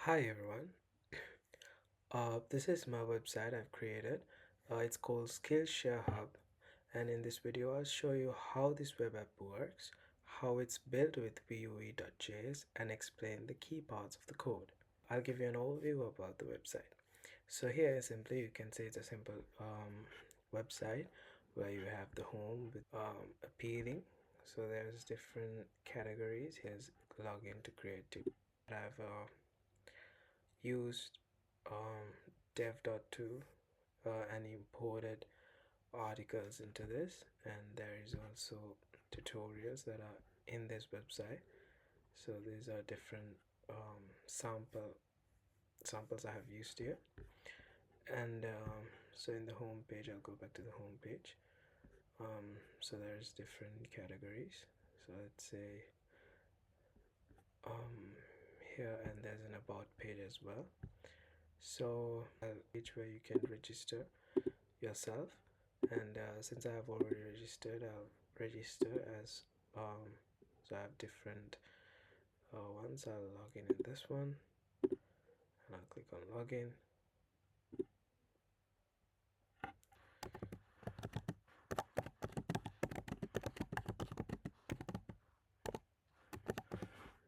Hi everyone. This is my website I've created. It's called SkillShareHub, and in this video I'll show you how this web app works, how it's built with Vue.js, and explain the key parts of the code. I'll give you an overview about the website. So here simply you can say it's a simple website where you have the home with appealing. So there's different categories. Here's login to create. I've used um, dev.to and imported articles into this, and there is also tutorials that are in this website. So these are different samples I have used here. And so in the home page, I'll go back to the home page. So there's different categories. So let's say um, here, and there's an about page as well. So a page where you can register yourself, and since I have already registered, I'll register as so I have different ones. I'll log in this one, and I'll click on login.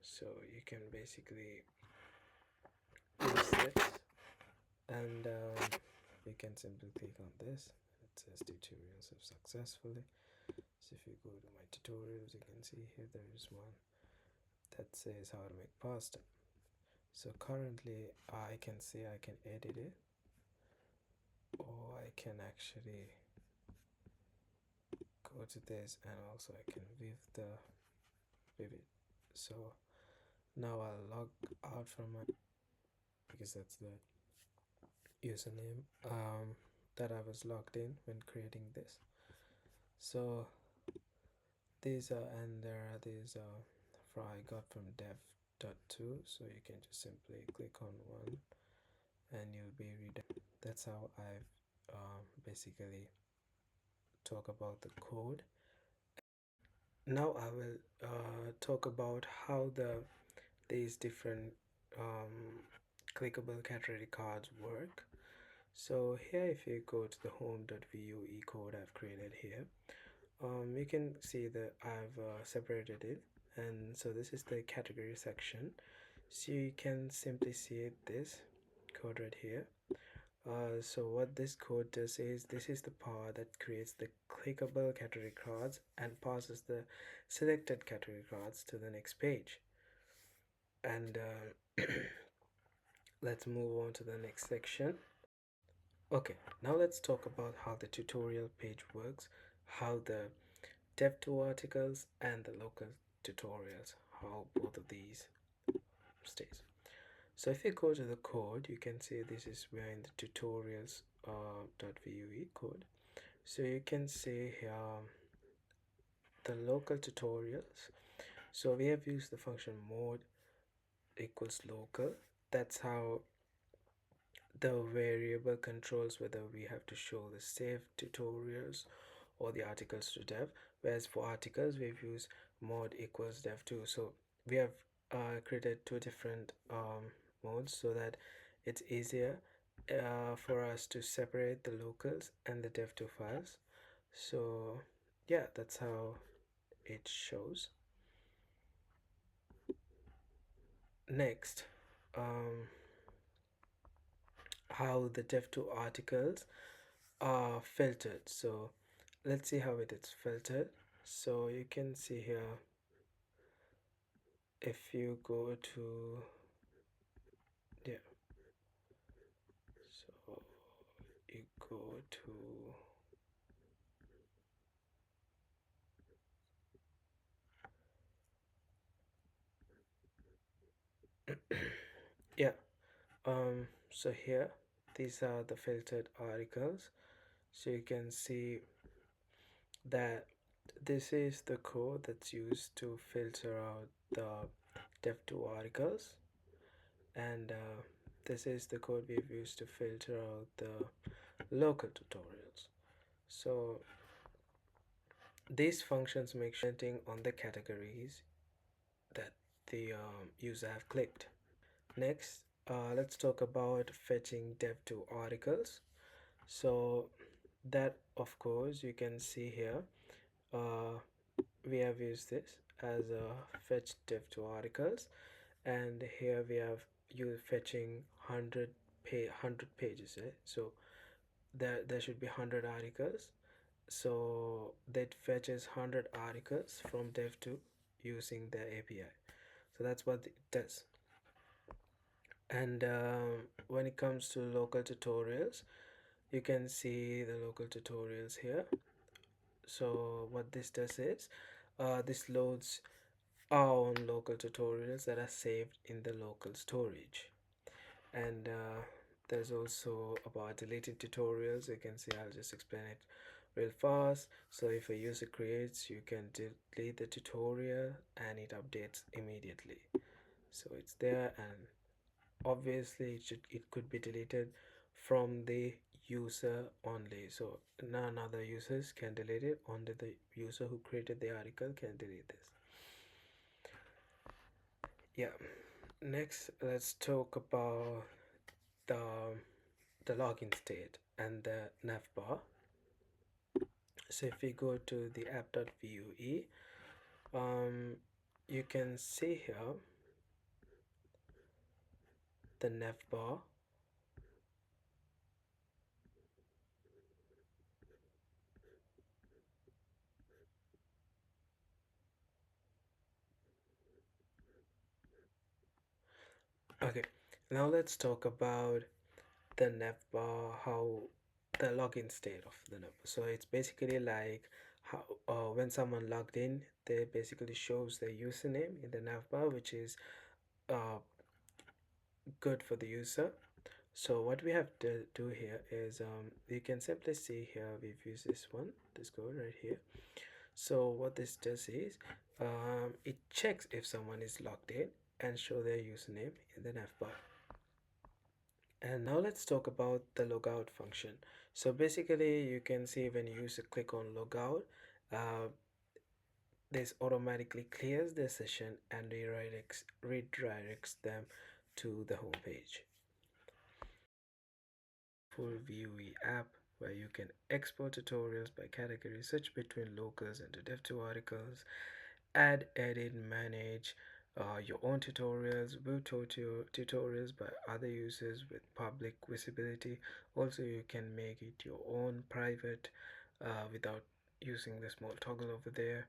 So you can basically use this, and you can simply click on this. It says tutorials have successfully. So if you go to my tutorials, you can see here there is one that says how to make pasta. So currently I can see I can edit it, or I can actually go to this, and also I can view it. So now I'll log out from my, because that's the username that I was logged in when creating this. So these are, and there are these from I got from dev.to, so you can just simply click on one and you'll be redirected. That's how I've basically talk about the code. Now I will talk about how these different clickable category cards work. So here, if you go to the home.vue code I've created here, you can see that I've separated it, and so this is the category section. So you can simply see this code right here. So what this code does is, this is the part that creates the clickable category cards and passes the selected category cards to the next page. And let's move on to the next section. Okay, now let's talk about how the tutorial page works, how the dev2 articles and the local tutorials, how both of these stays. So if you go to the code, you can see this is where in the tutorials .vue code. So you can see here the local tutorials. So we have used the function mode equals local. That's how the variable controls whether we have to show the save tutorials or the articles to dev, whereas for articles we've used mod equals dev2. So we have created two different modes so that it's easier for us to separate the locals and the dev2 files. So yeah, that's how it shows. Next, how the dev2 articles are filtered. So let's see how it is filtered. So you can see here, if you go to, yeah, so you go to, yeah, so here these are the filtered articles. So you can see that this is the code that's used to filter out the dev2 articles, and this is the code we've used to filter out the local tutorials. So these functions make sure on the categories that the user have clicked. Next, let's talk about fetching dev2 articles. So that, of course, you can see here, uh, we have used this as a fetch dev2 articles, and here we have you fetching 100 pages, right? So there should be 100 articles, so that fetches 100 articles from dev2 using the API. So that's what it does. And when it comes to local tutorials, you can see the local tutorials here. So what this does is, this loads our own local tutorials that are saved in the local storage. And there's also about deleted tutorials. You can see, I'll just explain it real fast. So if a user creates, you can delete the tutorial and it updates immediately. So it's there, and obviously it could be deleted from the user only. So none other users can delete it, only the user who created the article can delete this. Yeah, next let's talk about the the login state and the navbar. So if we go to the app.vue, you can see here the navbar. Okay, now let's talk about the navbar, how the login state of the navbar. So it's basically like how when someone logged in, they basically shows their username in the navbar, which is uh, good for the user. So what we have to do here is, you can simply see here, we've used this code right here. So what this does is, it checks if someone is logged in and show their username in the navbar. And now let's talk about the logout function. So basically, you can see when you use a click on logout, uh, this automatically clears the session and redirects them to the home page. Full Vue app where you can export tutorials by category, search between locals and the dev2 articles, add, edit, manage your own tutorials, view tutorials by other users with public visibility. Also, you can make it your own private without using the small toggle over there.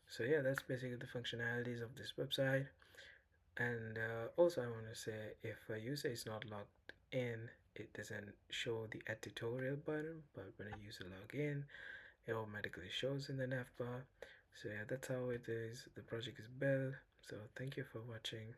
So yeah, that's basically the functionalities of this website. And also, I want to say, if a user is not logged in, it doesn't show the add tutorial button, but when a user log in, it automatically shows in the navbar. So yeah, that's how it is. The project is built. So thank you for watching.